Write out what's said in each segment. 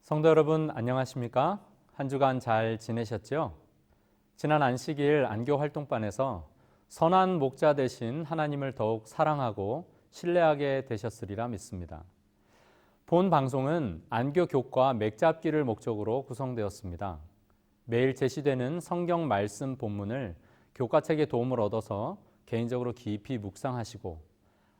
성도 여러분 안녕하십니까? 한 주간 잘 지내셨죠? 지난 안식일 안교 활동반에서 선한 목자 되신 하나님을 더욱 사랑하고 신뢰하게 되셨으리라 믿습니다. 본 방송은 안교 교과 맥잡기를 목적으로 구성되었습니다. 매일 제시되는 성경 말씀 본문을 교과책의 도움을 얻어서 개인적으로 깊이 묵상하시고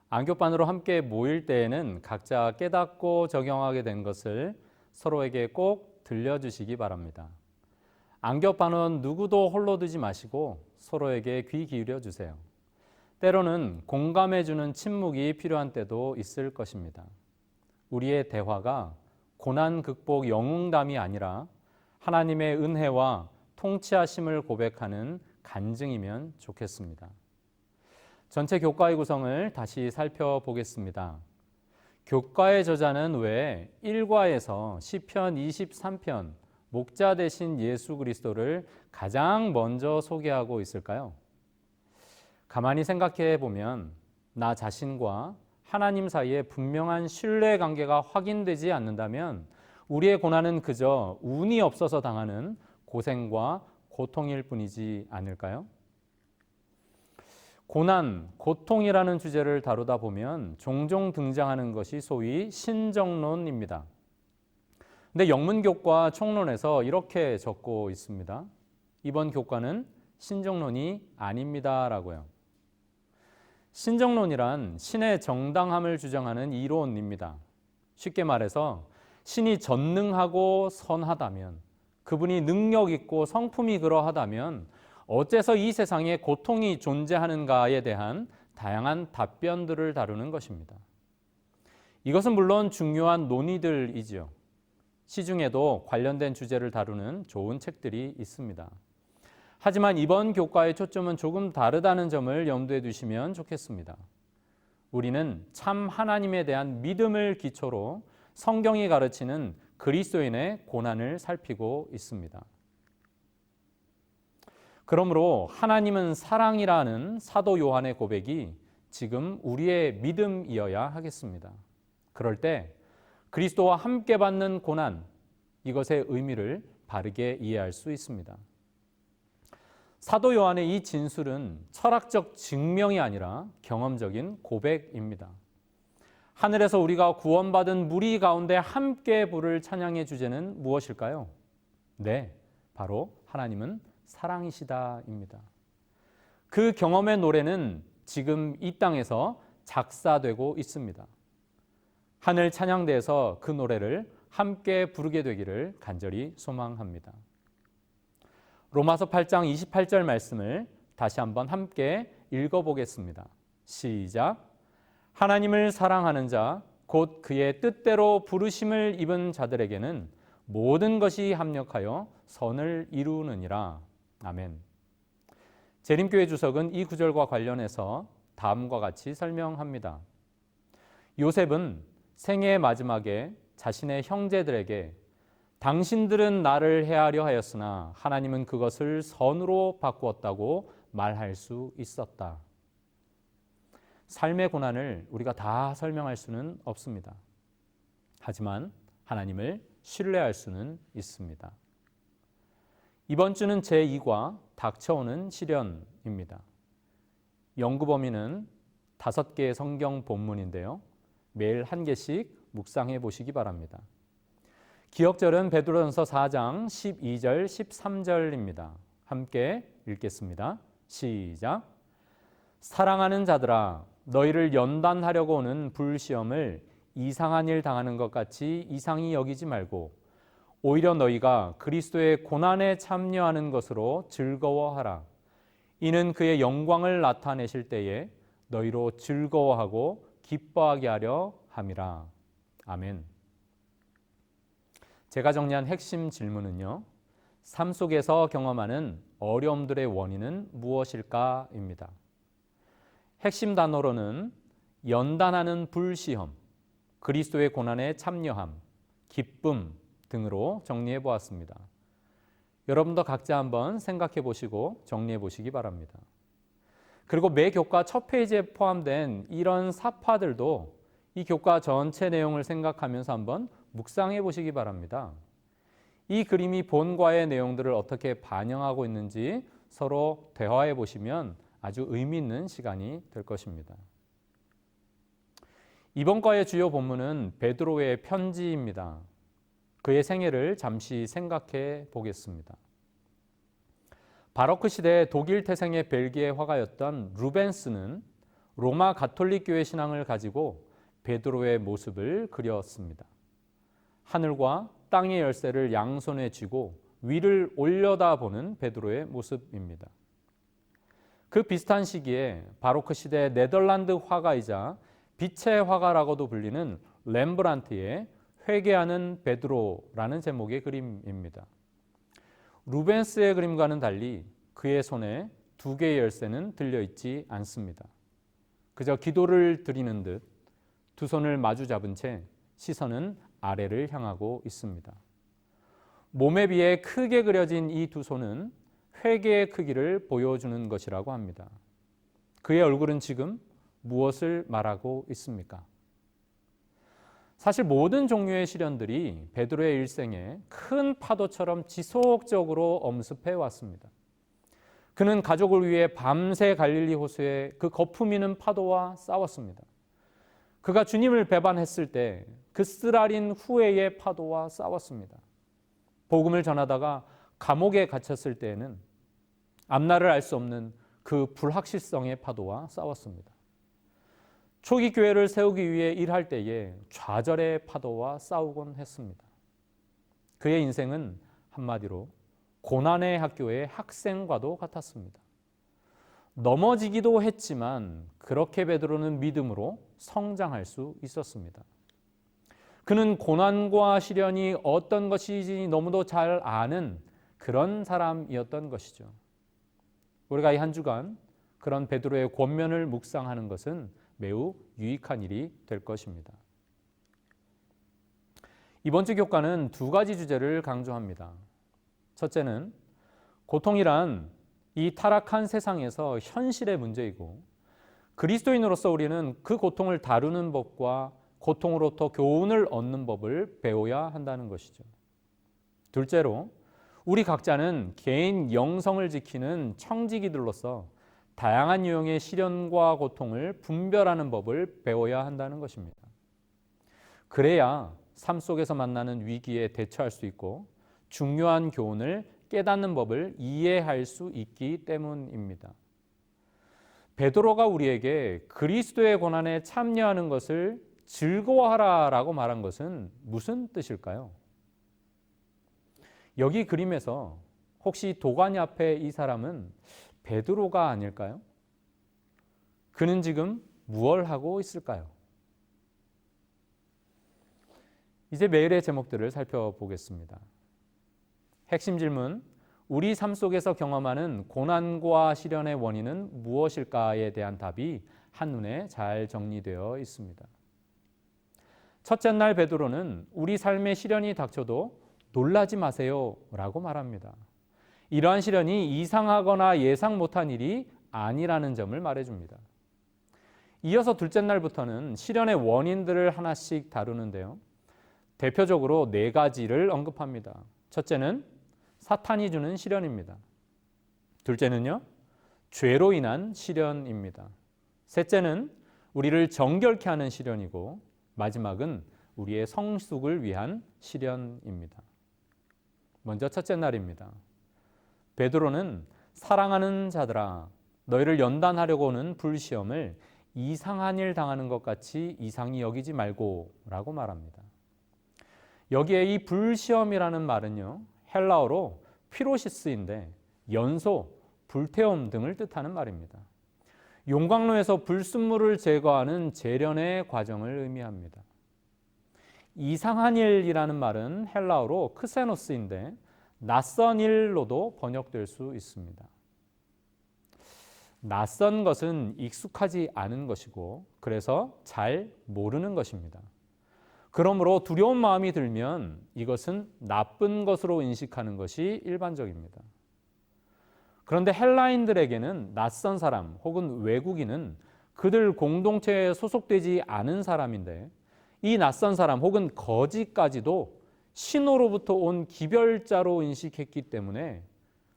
안교반으로 함께 모일 때에는 각자 깨닫고 적용하게 된 것을 서로에게 꼭 들려주시기 바랍니다. 안교반은 누구도 홀로 두지 마시고 서로에게 귀 기울여 주세요. 때로는 공감해주는 침묵이 필요한 때도 있을 것입니다. 우리의 대화가 고난 극복 영웅담이 아니라 하나님의 은혜와 통치하심을 고백하는 간증이면 좋겠습니다. 전체 교과의 구성을 다시 살펴보겠습니다. 교과의 저자는 왜 1과에서 시편 23편 목자 되신 예수 그리스도를 가장 먼저 소개하고 있을까요? 가만히 생각해 보면 나 자신과 하나님 사이에 분명한 신뢰 관계가 확인되지 않는다면 우리의 고난은 그저 운이 없어서 당하는 고생과 고통일 뿐이지 않을까요? 고난, 고통이라는 주제를 다루다 보면 종종 등장하는 것이 소위 신정론입니다. 근데 영문교과 총론에서 이렇게 적고 있습니다. 이번 교과는 신정론이 아닙니다라고요. 신정론이란 신의 정당함을 주장하는 이론입니다. 쉽게 말해서 신이 전능하고 선하다면, 그분이 능력 있고 성품이 그러하다면 어째서 이 세상에 고통이 존재하는가에 대한 다양한 답변들을 다루는 것입니다. 이것은 물론 중요한 논의들이지요. 시중에도 관련된 주제를 다루는 좋은 책들이 있습니다. 하지만 이번 교과의 초점은 조금 다르다는 점을 염두에 두시면 좋겠습니다. 우리는 참 하나님에 대한 믿음을 기초로 성경이 가르치는 그리스도인의 고난을 살피고 있습니다. 그러므로 하나님은 사랑이라는 사도 요한의 고백이 지금 우리의 믿음이어야 하겠습니다. 그럴 때 그리스도와 함께 받는 고난, 이것의 의미를 바르게 이해할 수 있습니다. 사도 요한의 이 진술은 철학적 증명이 아니라 경험적인 고백입니다. 하늘에서 우리가 구원받은 무리 가운데 함께 부를 찬양의 주제는 무엇일까요? 네, 바로 하나님은 사랑이시다입니다. 그 경험의 노래는 지금 이 땅에서 작사되고 있습니다. 하늘 찬양대에서 그 노래를 함께 부르게 되기를 간절히 소망합니다. 로마서 8장 28절 말씀을 다시 한번 함께 읽어보겠습니다. 시작. 하나님을 사랑하는 자, 곧 그의 뜻대로 부르심을 입은 자들에게는 모든 것이 합력하여 선을 이루느니라. 아멘. 재림교회 주석은 이 구절과 관련해서 다음과 같이 설명합니다. 요셉은 생애의 마지막에 자신의 형제들에게 당신들은 나를 해하려 하였으나 하나님은 그것을 선으로 바꾸었다고 말할 수 있었다. 삶의 고난을 우리가 다 설명할 수는 없습니다. 하지만 하나님을 신뢰할 수는 있습니다. 이번 주는 제2과 닥쳐오는 시련입니다. 연구 범위는 5개의 성경 본문인데요. 매일 한 개씩 묵상해 보시기 바랍니다. 기억절은 베드로전서 4장 12절 13절입니다. 함께 읽겠습니다. 시작. 사랑하는 자들아, 너희를 연단하려고 오는 불시험을 이상한 일 당하는 것 같이 이상히 여기지 말고 오히려 너희가 그리스도의 고난에 참여하는 것으로 즐거워하라. 이는 그의 영광을 나타내실 때에 너희로 즐거워하고 기뻐하게 하려 함이라. 아멘. 제가 정리한 핵심 질문은요. 삶 속에서 경험하는 어려움들의 원인은 무엇일까입니다. 핵심 단어로는 연단하는 불시험, 그리스도의 고난에 참여함, 기쁨 등으로 정리해 보았습니다. 여러분도 각자 한번 생각해 보시고 정리해 보시기 바랍니다. 그리고 매 교과 첫 페이지에 포함된 이런 사파들도 이 교과 전체 내용을 생각하면서 한번 묵상해 보시기 바랍니다. 이 그림이 본과의 내용들을 어떻게 반영하고 있는지 서로 대화해 보시면 아주 의미 있는 시간이 될 것입니다. 이번 과의 주요 본문은 베드로의 편지입니다. 그의 생애를 잠시 생각해 보겠습니다. 바로크 시대 독일 태생의 벨기에 화가였던 루벤스는 로마 가톨릭 교회 신앙을 가지고 베드로의 모습을 그렸습니다. 하늘과 땅의 열쇠를 양손에 쥐고 위를 올려다보는 베드로의 모습입니다. 그 비슷한 시기에 바로크 시대 네덜란드 화가이자 빛의 화가라고도 불리는 렘브란트의 회개하는 베드로라는 제목의 그림입니다. 루벤스의 그림과는 달리 그의 손에 두 개의 열쇠는 들려있지 않습니다. 그저 기도를 드리는 듯 두 손을 마주 잡은 채 시선은 아래를 향하고 있습니다. 몸에 비해 크게 그려진 이 두 손은 회개의 크기를 보여주는 것이라고 합니다. 그의 얼굴은 지금 무엇을 말하고 있습니까? 사실 모든 종류의 시련들이 베드로의 일생에 큰 파도처럼 지속적으로 엄습해 왔습니다. 그는 가족을 위해 밤새 갈릴리 호수의 그 거품이는 파도와 싸웠습니다. 그가 주님을 배반했을 때 그 쓰라린 후회의 파도와 싸웠습니다. 복음을 전하다가 감옥에 갇혔을 때에는 앞날을 알 수 없는 그 불확실성의 파도와 싸웠습니다. 초기 교회를 세우기 위해 일할 때에 좌절의 파도와 싸우곤 했습니다. 그의 인생은 한마디로 고난의 학교의 학생과도 같았습니다. 넘어지기도 했지만 그렇게 베드로는 믿음으로 성장할 수 있었습니다. 그는 고난과 시련이 어떤 것인지 너무도 잘 아는 그런 사람이었던 것이죠. 우리가 이 한 주간 그런 베드로의 권면을 묵상하는 것은 매우 유익한 일이 될 것입니다. 이번 주 교과는 두 가지 주제를 강조합니다. 첫째는 고통이란 이 타락한 세상에서 현실의 문제이고 그리스도인으로서 우리는 그 고통을 다루는 법과 고통으로부터 교훈을 얻는 법을 배워야 한다는 것이죠. 둘째로 우리 각자는 개인 영성을 지키는 청지기들로서 다양한 유형의 시련과 고통을 분별하는 법을 배워야 한다는 것입니다. 그래야 삶 속에서 만나는 위기에 대처할 수 있고 중요한 교훈을 깨닫는 법을 이해할 수 있기 때문입니다. 베드로가 우리에게 그리스도의 고난에 참여하는 것을 즐거워하라라고 말한 것은 무슨 뜻일까요? 여기 그림에서 혹시 도가니 앞에 이 사람은 베드로가 아닐까요? 그는 지금 무엇을 하고 있을까요? 이제 메일의 제목들을 살펴보겠습니다. 핵심 질문, 우리 삶 속에서 경험하는 고난과 시련의 원인은 무엇일까에 대한 답이 한눈에 잘 정리되어 있습니다. 첫째 날 베드로는 우리 삶의 시련이 닥쳐도 놀라지 마세요 라고 말합니다. 이러한 시련이 이상하거나 예상 못한 일이 아니라는 점을 말해줍니다. 이어서 둘째 날부터는 시련의 원인들을 하나씩 다루는데요. 대표적으로 네 가지를 언급합니다. 첫째는 사탄이 주는 시련입니다. 둘째는요, 죄로 인한 시련입니다. 셋째는 우리를 정결케 하는 시련이고 마지막은 우리의 성숙을 위한 시련입니다. 먼저 첫째 날입니다. 베드로는 사랑하는 자들아, 너희를 연단하려고 오는 불시험을 이상한 일 당하는 것 같이 이상히 여기지 말고 라고 말합니다. 여기에 이 불시험이라는 말은요, 헬라어로 피로시스인데 연소, 불태움 등을 뜻하는 말입니다. 용광로에서 불순물을 제거하는 재련의 과정을 의미합니다. 이상한 일이라는 말은 헬라어로 크세노스인데 낯선 일로도 번역될 수 있습니다. 낯선 것은 익숙하지 않은 것이고 그래서 잘 모르는 것입니다. 그러므로 두려운 마음이 들면 이것은 나쁜 것으로 인식하는 것이 일반적입니다. 그런데 헬라인들에게는 낯선 사람 혹은 외국인은 그들 공동체에 소속되지 않은 사람인데 이 낯선 사람 혹은 거지까지도 신호로부터 온 기별자로 인식했기 때문에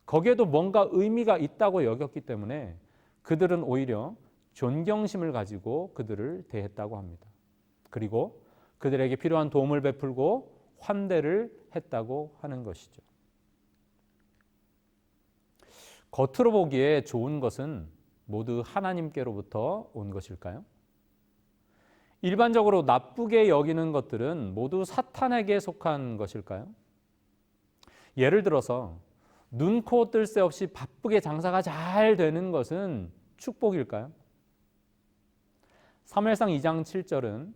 거기에도 뭔가 의미가 있다고 여겼기 때문에 그들은 오히려 존경심을 가지고 그들을 대했다고 합니다. 그리고 그들에게 필요한 도움을 베풀고 환대를 했다고 하는 것이죠. 겉으로 보기에 좋은 것은 모두 하나님께로부터 온 것일까요? 일반적으로 나쁘게 여기는 것들은 모두 사탄에게 속한 것일까요? 예를 들어서 눈, 코, 뜰 새 없이 바쁘게 장사가 잘 되는 것은 축복일까요? 사무엘상 2장 7절은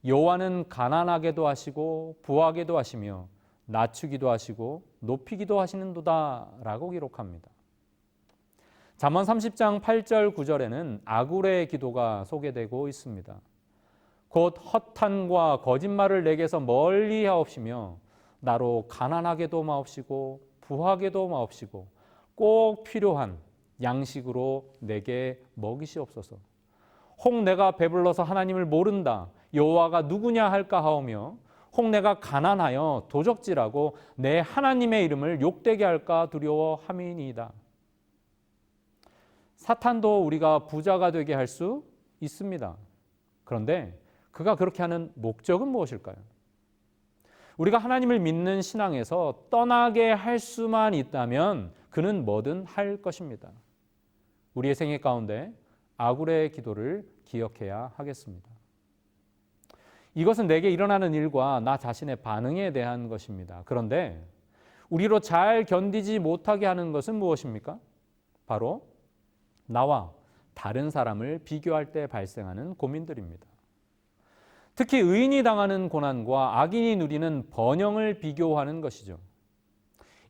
여호와는 가난하게도 하시고 부하게도 하시며 낮추기도 하시고 높이기도 하시는도다 라고 기록합니다. 잠언 30장 8절 9절에는 아굴의 기도가 소개되고 있습니다. 곧 허탄과 거짓말을 내게서 멀리 하옵시며 나로 가난하게도 마옵시고 부하게도 마옵시고 꼭 필요한 양식으로 내게 먹이시옵소서. 혹 내가 배불러서 하나님을 모른다 여호와가 누구냐 할까 하오며 혹 내가 가난하여 도적질하고 내 하나님의 이름을 욕되게 할까 두려워함이니이다. 사탄도 우리가 부자가 되게 할 수 있습니다. 그런데 그가 그렇게 하는 목적은 무엇일까요? 우리가 하나님을 믿는 신앙에서 떠나게 할 수만 있다면 그는 뭐든 할 것입니다. 우리의 생애 가운데 아굴의 기도를 기억해야 하겠습니다. 이것은 내게 일어나는 일과 나 자신의 반응에 대한 것입니다. 그런데 우리로 잘 견디지 못하게 하는 것은 무엇입니까? 바로 나와 다른 사람을 비교할 때 발생하는 고민들입니다. 특히 의인이 당하는 고난과 악인이 누리는 번영을 비교하는 것이죠.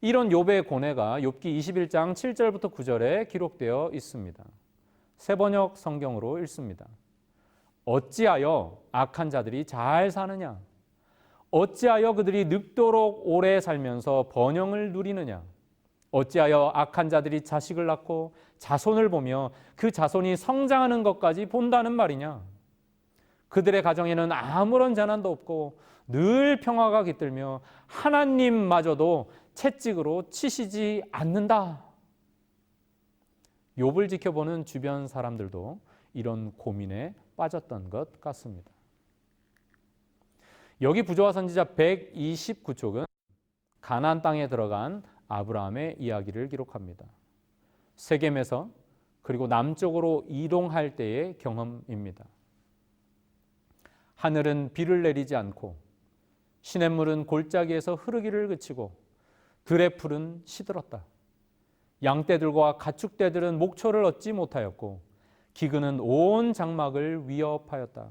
이런 욥의 고뇌가 욥기 21장 7절부터 9절에 기록되어 있습니다. 새번역 성경으로 읽습니다. 어찌하여 악한 자들이 잘 사느냐? 어찌하여 그들이 늙도록 오래 살면서 번영을 누리느냐? 어찌하여 악한 자들이 자식을 낳고 자손을 보며 그 자손이 성장하는 것까지 본다는 말이냐? 그들의 가정에는 아무런 재난도 없고 늘 평화가 깃들며 하나님마저도 채찍으로 치시지 않는다. 욥을 지켜보는 주변 사람들도 이런 고민에 빠졌던 것 같습니다. 여기 부조와 선지자 129쪽은 가나안 땅에 들어간 아브라함의 이야기를 기록합니다. 세겜에서 그리고 남쪽으로 이동할 때의 경험입니다. 하늘은 비를 내리지 않고 시냇물은 골짜기에서 흐르기를 그치고 들의 풀은 시들었다. 양떼들과 가축떼들은 목초를 얻지 못하였고 기근은 온 장막을 위협하였다.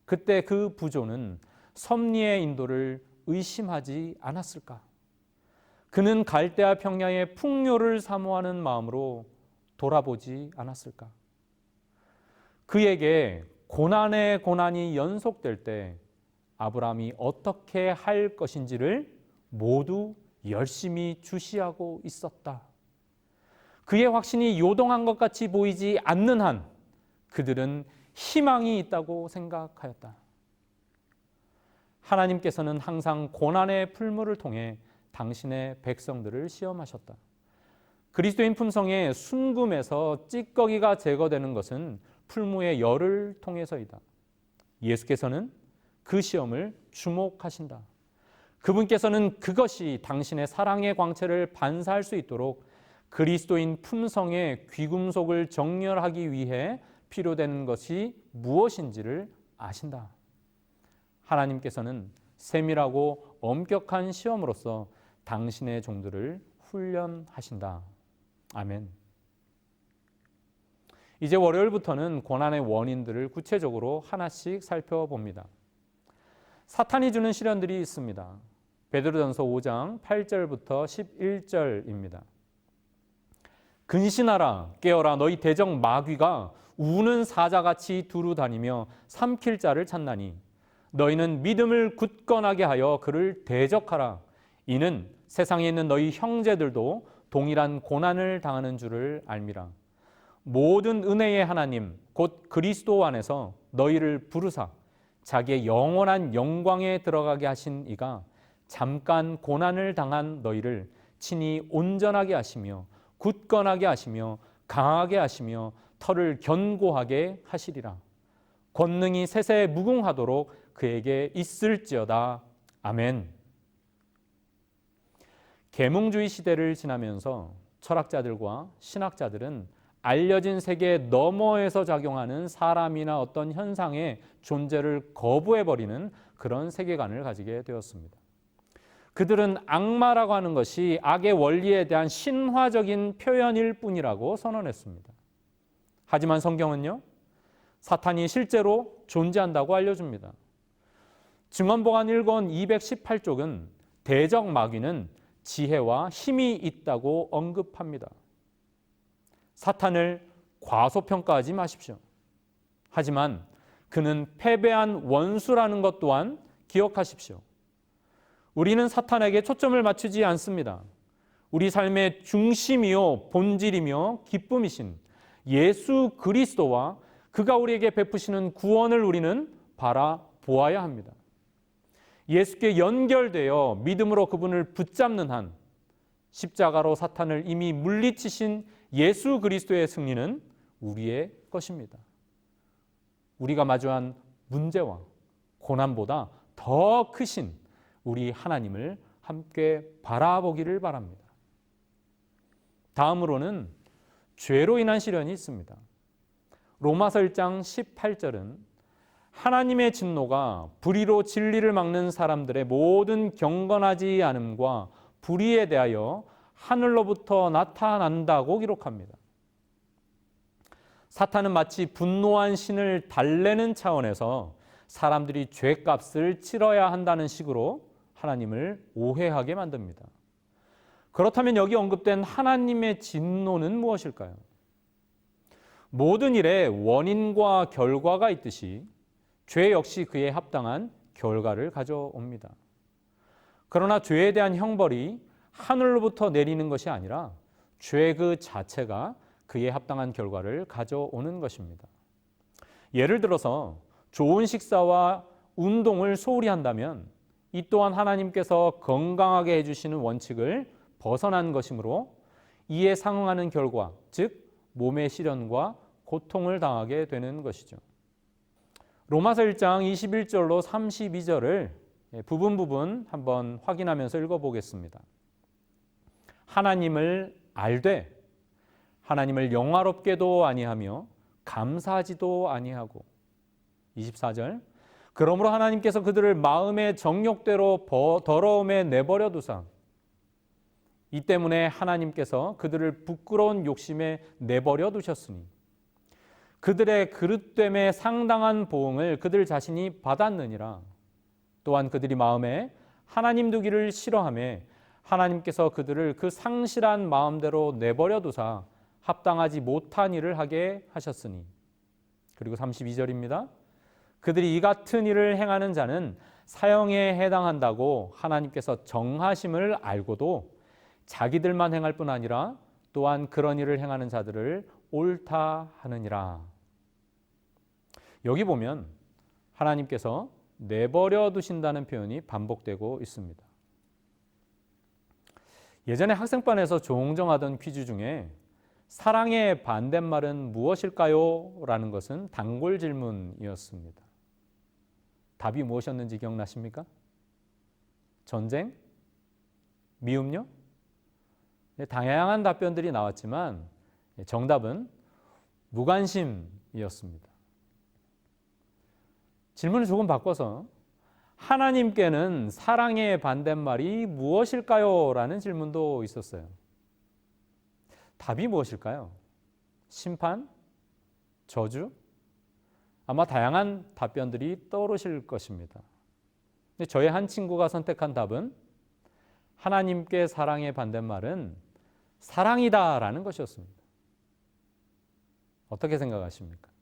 그때 그 부조는 섭리의 인도를 의심하지 않았을까? 그는 갈대아 평야의 풍요를 사모하는 마음으로 돌아보지 않았을까? 그에게 고난의 고난이 연속될 때 아브라함이 어떻게 할 것인지를 모두 열심히 주시하고 있었다. 그의 확신이 요동한 것 같이 보이지 않는 한 그들은 희망이 있다고 생각하였다. 하나님께서는 항상 고난의 풀무를 통해 당신의 백성들을 시험하셨다. 그리스도인 품성의 순금에서 찌꺼기가 제거되는 것은 풀무의 열을 통해서이다. 예수께서는 그 시험을 주목하신다. 그분께서는 그것이 당신의 사랑의 광채를 반사할 수 있도록 그리스도인 품성의 귀금속을 정렬하기 위해 필요되는 것이 무엇인지를 아신다. 하나님께서는 세밀하고 엄격한 시험으로써 당신의 종들을 훈련하신다. 아멘. 이제 월요일부터는 고난의 원인들을 구체적으로 하나씩 살펴봅니다. 사탄이 주는 시련들이 있습니다. 베드로전서 5장 8절부터 11절입니다. 근신하라 깨어라 너희 대적 마귀가 우는 사자같이 두루 다니며 삼킬 자를 찾나니 너희는 믿음을 굳건하게 하여 그를 대적하라. 이는 세상에 있는 너희 형제들도 동일한 고난을 당하는 줄을 알미라. 모든 은혜의 하나님 곧 그리스도 안에서 너희를 부르사 자기의 영원한 영광에 들어가게 하신 이가 잠깐 고난을 당한 너희를 친히 온전하게 하시며 굳건하게 하시며 강하게 하시며 털을 견고하게 하시리라. 권능이 세세 무궁하도록 그에게 있을지어다. 아멘. 계몽주의 시대를 지나면서 철학자들과 신학자들은 알려진 세계 너머에서 작용하는 사람이나 어떤 현상의 존재를 거부해버리는 그런 세계관을 가지게 되었습니다. 그들은 악마라고 하는 것이 악의 원리에 대한 신화적인 표현일 뿐이라고 선언했습니다. 하지만 성경은요, 사탄이 실제로 존재한다고 알려줍니다. 증언보관 1권 218쪽은 대적 마귀는 지혜와 힘이 있다고 언급합니다. 사탄을 과소평가하지 마십시오. 하지만 그는 패배한 원수라는 것 또한 기억하십시오. 우리는 사탄에게 초점을 맞추지 않습니다. 우리 삶의 중심이요 본질이며 기쁨이신 예수 그리스도와 그가 우리에게 베푸시는 구원을 우리는 바라보아야 합니다. 예수께 연결되어 믿음으로 그분을 붙잡는 한 십자가로 사탄을 이미 물리치신 예수 그리스도의 승리는 우리의 것입니다. 우리가 마주한 문제와 고난보다 더 크신 우리 하나님을 함께 바라보기를 바랍니다. 다음으로는 죄로 인한 시련이 있습니다. 로마서 1장 18절은 하나님의 진노가 불의로 진리를 막는 사람들의 모든 경건하지 않음과 불의에 대하여 하늘로부터 나타난다고 기록합니다. 사탄은 마치 분노한 신을 달래는 차원에서 사람들이 죄값을 치러야 한다는 식으로 하나님을 오해하게 만듭니다. 그렇다면 여기 언급된 하나님의 진노는 무엇일까요? 모든 일에 원인과 결과가 있듯이 죄 역시 그에 합당한 결과를 가져옵니다. 그러나 죄에 대한 형벌이 하늘로부터 내리는 것이 아니라 죄 그 자체가 그에 합당한 결과를 가져오는 것입니다. 예를 들어서 좋은 식사와 운동을 소홀히 한다면 이 또한 하나님께서 건강하게 해주시는 원칙을 벗어난 것이므로 이에 상응하는 결과, 즉 몸의 시련과 고통을 당하게 되는 것이죠. 로마서 1장 21절로 32절을 부분 한번 확인하면서 읽어보겠습니다. 하나님을 알되 하나님을 영화롭게도 아니하며 감사하지도 아니하고 24절 그러므로 하나님께서 그들을 마음의 정욕대로 더러움에 내버려 두사 이 때문에 하나님께서 그들을 부끄러운 욕심에 내버려 두셨으니 그들의 그릇됨에 상당한 보응을 그들 자신이 받았느니라. 또한 그들이 마음에 하나님 두기를 싫어하며 하나님께서 그들을 그 상실한 마음대로 내버려 두사 합당하지 못한 일을 하게 하셨으니. 그리고 32절입니다. 그들이 이 같은 일을 행하는 자는 사형에 해당한다고 하나님께서 정하심을 알고도 자기들만 행할 뿐 아니라 또한 그런 일을 행하는 자들을 옳다 하느니라. 여기 보면 하나님께서 내버려 두신다는 표현이 반복되고 있습니다. 예전에 학생반에서 종종 하던 퀴즈 중에 사랑의 반대말은 무엇일까요? 라는 것은 단골 질문이었습니다. 답이 무엇이었는지 기억나십니까? 전쟁? 미움요? 다양한 답변들이 나왔지만 정답은 무관심이었습니다. 질문을 조금 바꿔서 하나님께는 사랑의 반대말이 무엇일까요? 라는 질문도 있었어요. 답이 무엇일까요? 심판? 저주? 아마 다양한 답변들이 떠오르실 것입니다. 근데 저의 한 친구가 선택한 답은 하나님께 사랑의 반대말은 사랑이다라는 것이었습니다. 어떻게 생각하십니까?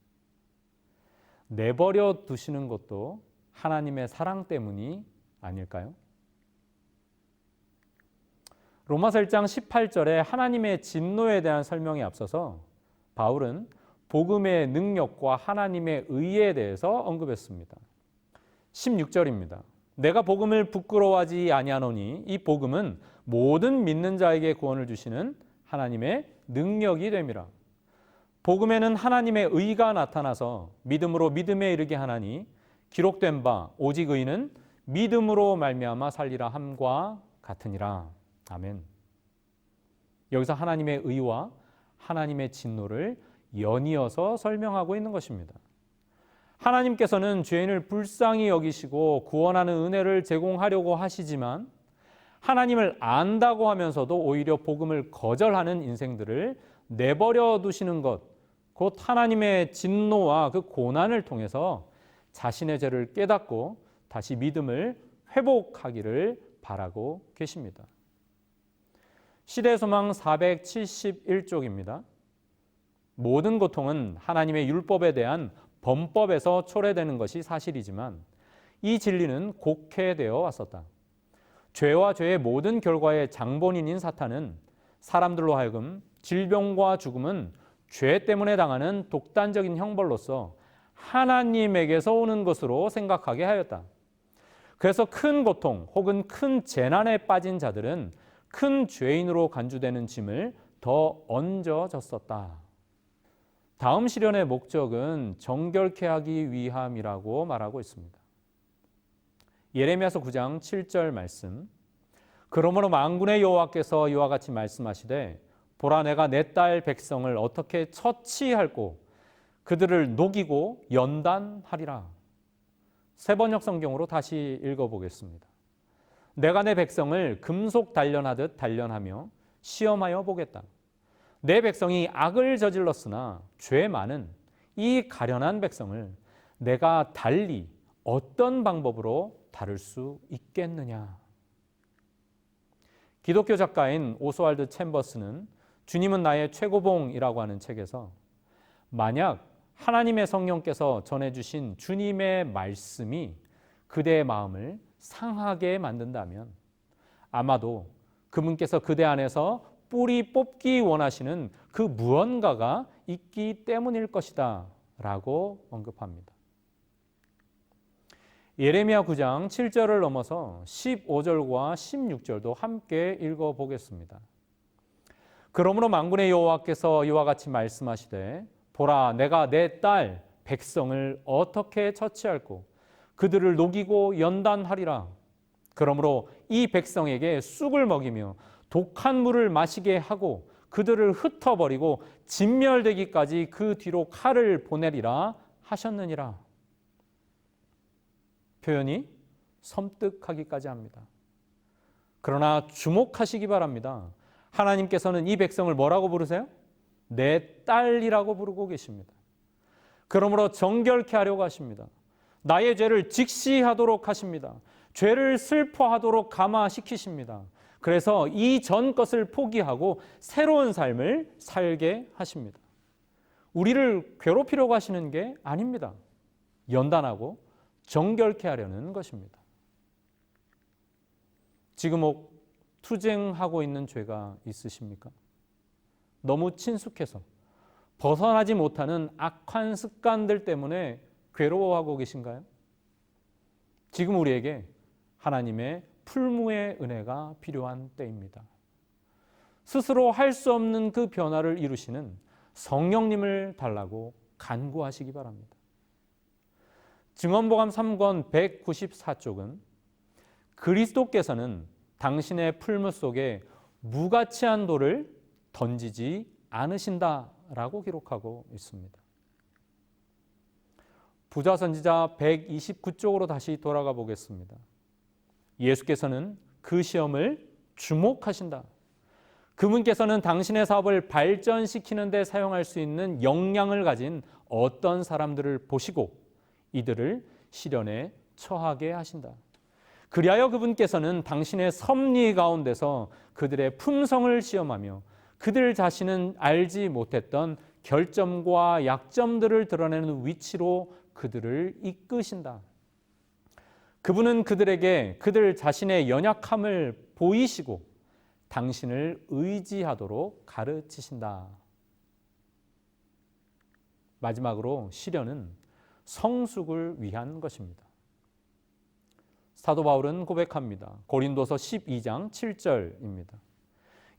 내버려 두시는 것도 하나님의 사랑 때문이 아닐까요? 로마서 1장 18절에 하나님의 진노에 대한 설명에 앞서서 바울은 복음의 능력과 하나님의 의에 대해서 언급했습니다. 16절입니다. 내가 복음을 부끄러워하지 아니하노니 이 복음은 모든 믿는 자에게 구원을 주시는 하나님의 능력이 됨이라. 복음에는 하나님의 의가 나타나서 믿음으로 믿음에 이르게 하나니 기록된 바 오직 의는 믿음으로 말미암아 살리라 함과 같으니라. 아멘. 여기서 하나님의 의와 하나님의 진노를 연이어서 설명하고 있는 것입니다. 하나님께서는 죄인을 불쌍히 여기시고 구원하는 은혜를 제공하려고 하시지만 하나님을 안다고 하면서도 오히려 복음을 거절하는 인생들을 내버려 두시는 것, 곧 하나님의 진노와 그 고난을 통해서 자신의 죄를 깨닫고 다시 믿음을 회복하기를 바라고 계십니다. 시대소망 471쪽입니다. 모든 고통은 하나님의 율법에 대한 범법에서 초래되는 것이 사실이지만 이 진리는 곡해되어 왔었다. 죄와 죄의 모든 결과의 장본인인 사탄은 사람들로 하여금 질병과 죽음은 죄 때문에 당하는 독단적인 형벌로서 하나님에게서 오는 것으로 생각하게 하였다. 그래서 큰 고통 혹은 큰 재난에 빠진 자들은 큰 죄인으로 간주되는 짐을 더 얹어졌었다. 다음 시련의 목적은 정결케 하기 위함이라고 말하고 있습니다. 예레미야서 9장 7절 말씀. 그러므로 만군의 여호와께서 이와 같이 말씀하시되 보라 내가 내 딸 백성을 어떻게 처치할꼬 그들을 녹이고 연단하리라. 세번역 성경으로 다시 읽어보겠습니다. 내가 내 백성을 금속 단련하듯 단련하며 시험하여 보겠다. 내 백성이 악을 저질렀으나 죄 많은 이 가련한 백성을 내가 달리 어떤 방법으로 다룰 수 있겠느냐. 기독교 작가인 오스왈드 챔버스는 주님은 나의 최고봉이라고 하는 책에서 만약 하나님의 성령께서 전해주신 주님의 말씀이 그대의 마음을 상하게 만든다면 아마도 그분께서 그대 안에서 뿌리 뽑기 원하시는 그 무언가가 있기 때문일 것이다 라고 언급합니다. 예레미야 9장 7절을 넘어서 15절과 16절도 함께 읽어보겠습니다. 그러므로 만군의 여호와께서 이와 같이 말씀하시되 보라 내가 내 딸 백성을 어떻게 처치할꼬 그들을 녹이고 연단하리라. 그러므로 이 백성에게 쑥을 먹이며 독한 물을 마시게 하고 그들을 흩어버리고 진멸되기까지 그 뒤로 칼을 보내리라 하셨느니라. 표현이 섬뜩하기까지 합니다. 그러나 주목하시기 바랍니다. 하나님께서는 이 백성을 뭐라고 부르세요? 내 딸이라고 부르고 계십니다. 그러므로 정결케 하려고 하십니다. 나의 죄를 직시하도록 하십니다. 죄를 슬퍼하도록 감화시키십니다. 그래서 이전 것을 포기하고 새로운 삶을 살게 하십니다. 우리를 괴롭히려고 하시는 게 아닙니다. 연단하고 정결케 하려는 것입니다. 지금 혹 투쟁하고 있는 죄가 있으십니까? 너무 친숙해서 벗어나지 못하는 악한 습관들 때문에 괴로워하고 계신가요? 지금 우리에게 하나님의 풀무의 은혜가 필요한 때입니다. 스스로 할 수 없는 그 변화를 이루시는 성령님을 달라고 간구하시기 바랍니다. 증언보감 3권 194쪽은 그리스도께서는 당신의 풀무 속에 무가치한 돌을 던지지 않으신다라고 기록하고 있습니다. 부자 선지자 129쪽으로 다시 돌아가 보겠습니다. 예수께서는 그 시험을 주목하신다. 그분께서는 당신의 사업을 발전시키는 데 사용할 수 있는 역량을 가진 어떤 사람들을 보시고 이들을 시련에 처하게 하신다. 그리하여 그분께서는 당신의 섭리 가운데서 그들의 품성을 시험하며 그들 자신은 알지 못했던 결점과 약점들을 드러내는 위치로 그들을 이끄신다. 그분은 그들에게 그들 자신의 연약함을 보이시고 당신을 의지하도록 가르치신다. 마지막으로 시련은 성숙을 위한 것입니다. 사도 바울은 고백합니다. 고린도서 12장 7절입니다.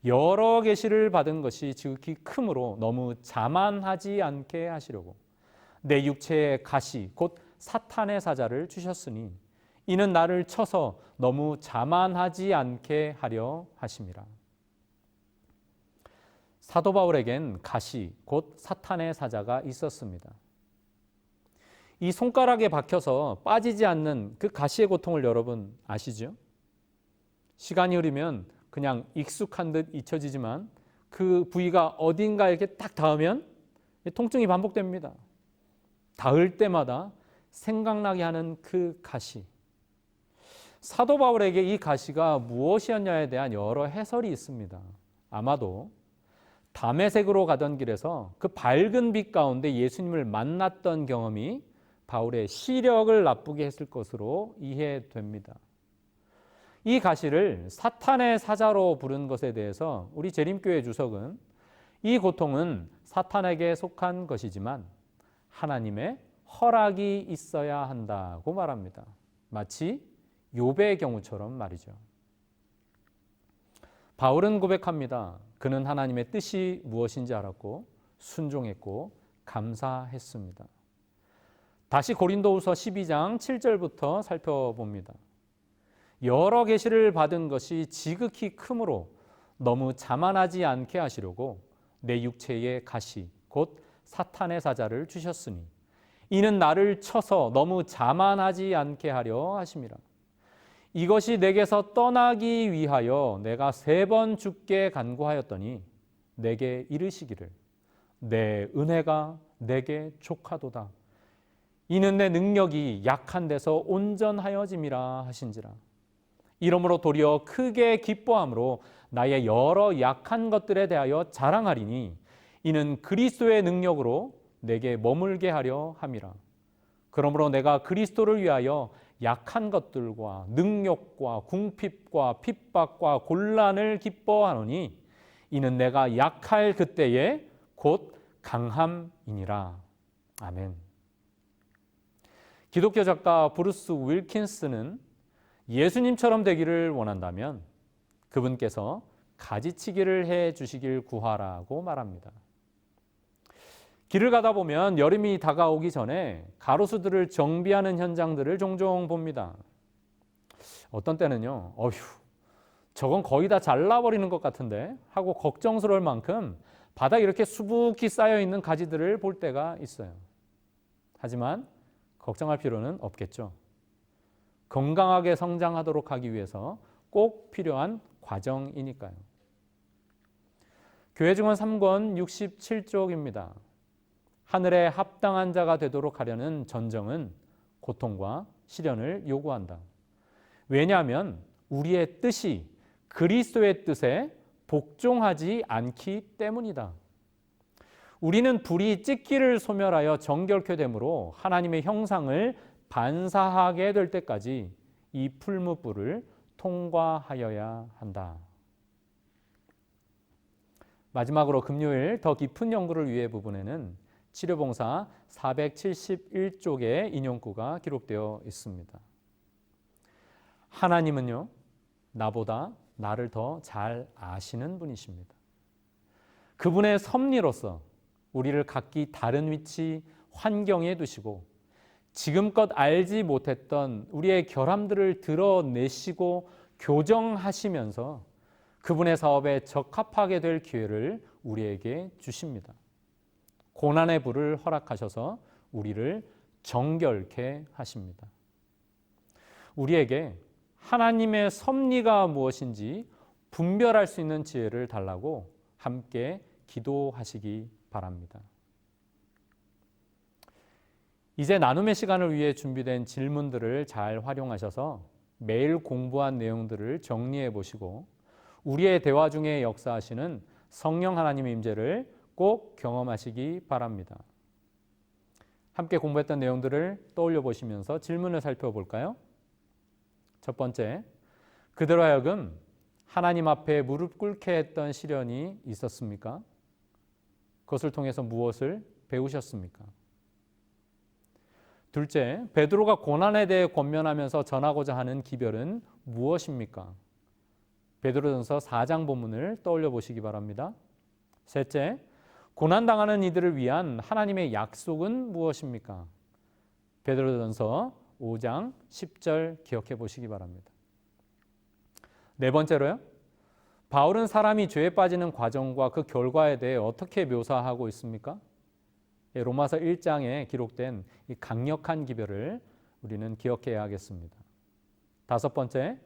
여러 계시를 받은 것이 지극히 크므로 너무 자만하지 않게 하시려고 내 육체의 가시 곧 사탄의 사자를 주셨으니 이는 나를 쳐서 너무 자만하지 않게 하려 하심이라. 사도 바울에겐 가시 곧 사탄의 사자가 있었습니다. 이 손가락에 박혀서 빠지지 않는 그 가시의 고통을 여러분 아시죠? 시간이 흐르면 그냥 익숙한 듯 잊혀지지만 그 부위가 어딘가 이렇게 딱 닿으면 통증이 반복됩니다. 닿을 때마다 생각나게 하는 그 가시. 사도 바울에게 이 가시가 무엇이었냐에 대한 여러 해설이 있습니다. 아마도 다메섹으로 가던 길에서 그 밝은 빛 가운데 예수님을 만났던 경험이 바울의 시력을 나쁘게 했을 것으로 이해됩니다. 이 가시를 사탄의 사자로 부른 것에 대해서 우리 재림교회 주석은 이 고통은 사탄에게 속한 것이지만 하나님의 허락이 있어야 한다고 말합니다. 마치 욥의 경우처럼 말이죠. 바울은 고백합니다. 그는 하나님의 뜻이 무엇인지 알았고 순종했고 감사했습니다. 다시 고린도후서 12장 7절부터 살펴봅니다. 여러 계시를 받은 것이 지극히 크므로 너무 자만하지 않게 하시려고 내 육체의 가시 곧 사탄의 사자를 주셨으니 이는 나를 쳐서 너무 자만하지 않게 하려 하심이라. 이것이 내게서 떠나기 위하여 내가 3번 주께 간구하였더니 내게 이르시기를 내 은혜가 내게 족하도다. 이는 내 능력이 약한 데서 온전하여짐이라 하신지라. 이러므로 도리어 크게 기뻐함으로 나의 여러 약한 것들에 대하여 자랑하리니 이는 그리스도의 능력으로 내게 머물게 하려 함이라. 그러므로 내가 그리스도를 위하여 약한 것들과 능욕과 궁핍과 핍박과 곤란을 기뻐하노니 이는 내가 약할 그때에 곧 강함이니라. 아멘. 기독교 작가 브루스 윌킨스는 예수님처럼 되기를 원한다면 그분께서 가지치기를 해 주시길 구하라고 말합니다. 길을 가다 보면 여름이 다가오기 전에 가로수들을 정비하는 현장들을 종종 봅니다. 어떤 때는요, 어휴, 저건 거의 다 잘라버리는 것 같은데 하고 걱정스러울 만큼 바닥에 이렇게 수북히 쌓여있는 가지들을 볼 때가 있어요. 하지만 걱정할 필요는 없겠죠. 건강하게 성장하도록 하기 위해서 꼭 필요한 과정이니까요. 교회증언 3권 67쪽입니다. 하늘에 합당한 자가 되도록 하려는 전정은 고통과 시련을 요구한다. 왜냐하면 우리의 뜻이 그리스도의 뜻에 복종하지 않기 때문이다. 우리는 불이 찢기를 소멸하여 정결케 되므로 하나님의 형상을 반사하게 될 때까지 이 풀무불을 통과하여야 한다. 마지막으로 금요일 더 깊은 연구를 위해 부분에는 치료봉사 471쪽의 인용구가 기록되어 있습니다. 하나님은요, 나보다 나를 더 잘 아시는 분이십니다. 그분의 섭리로서 우리를 각기 다른 위치, 환경에 두시고 지금껏 알지 못했던 우리의 결함들을 드러내시고 교정하시면서 그분의 사업에 적합하게 될 기회를 우리에게 주십니다. 고난의 불을 허락하셔서 우리를 정결케 하십니다. 우리에게 하나님의 섭리가 무엇인지 분별할 수 있는 지혜를 달라고 함께 기도하시기 바랍니다. 이제 나눔의 시간을 위해 준비된 질문들을 잘 활용하셔서 매일 공부한 내용들을 정리해 보시고 우리의 대화 중에 역사하시는 성령 하나님의 임재를 꼭 경험하시기 바랍니다. 함께 공부했던 내용들을 떠올려 보시면서 질문을 살펴볼까요? 첫 번째, 그대로 하여금 하나님 앞에 무릎 꿇게 했던 시련이 있었습니까? 그것을 통해서 무엇을 배우셨습니까? 둘째, 베드로가 고난에 대해 권면하면서 전하고자 하는 기별은 무엇입니까? 베드로전서 4장 본문을 떠올려 보시기 바랍니다. 셋째, 고난당하는 이들을 위한 하나님의 약속은 무엇입니까? 베드로전서 5장 10절 기억해 보시기 바랍니다. 네 번째로요. 바울은 사람이 죄에 빠지는 과정과 그 결과에 대해 어떻게 묘사하고 있습니까? 로마서 1장에 기록된 이 강력한 기별을 우리는 기억해야 하겠습니다. 다섯 번째,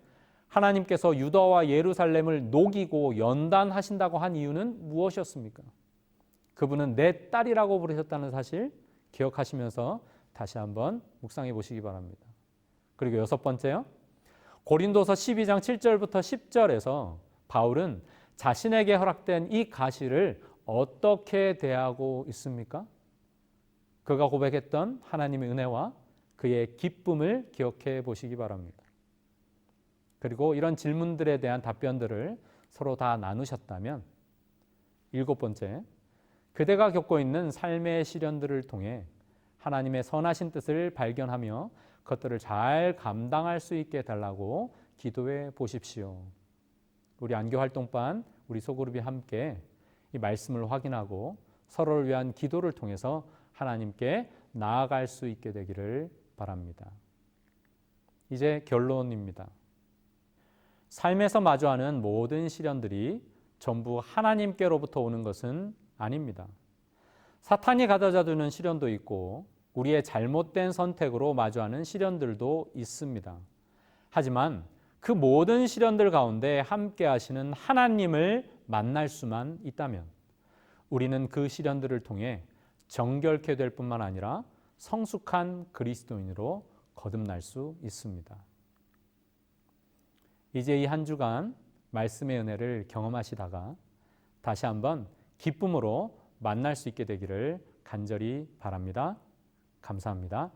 하나님께서 유다와 예루살렘을 녹이고 연단하신다고 한 이유는 무엇이었습니까? 그분은 내 딸이라고 부르셨다는 사실 기억하시면서 다시 한번 묵상해 보시기 바랍니다. 그리고 여섯 번째요. 고린도서 12장 7절부터 10절에서 바울은 자신에게 허락된 이 가시를 어떻게 대하고 있습니까? 그가 고백했던 하나님의 은혜와 그의 기쁨을 기억해 보시기 바랍니다. 그리고 이런 질문들에 대한 답변들을 서로 다 나누셨다면 일곱 번째, 그대가 겪고 있는 삶의 시련들을 통해 하나님의 선하신 뜻을 발견하며 그것들을 잘 감당할 수 있게 달라고 기도해 보십시오. 우리 안교활동반, 우리 소그룹이 함께 이 말씀을 확인하고 서로를 위한 기도를 통해서 하나님께 나아갈 수 있게 되기를 바랍니다. 이제 결론입니다. 삶에서 마주하는 모든 시련들이 전부 하나님께로부터 오는 것은 아닙니다. 사탄이 가져다 주는 시련도 있고 우리의 잘못된 선택으로 마주하는 시련들도 있습니다. 하지만 그 모든 시련들 가운데 함께 하시는 하나님을 만날 수만 있다면 우리는 그 시련들을 통해 정결케 될 뿐만 아니라 성숙한 그리스도인으로 거듭날 수 있습니다. 이제 이 한 주간 말씀의 은혜를 경험하시다가 다시 한번 기쁨으로 만날 수 있게 되기를 간절히 바랍니다. 감사합니다.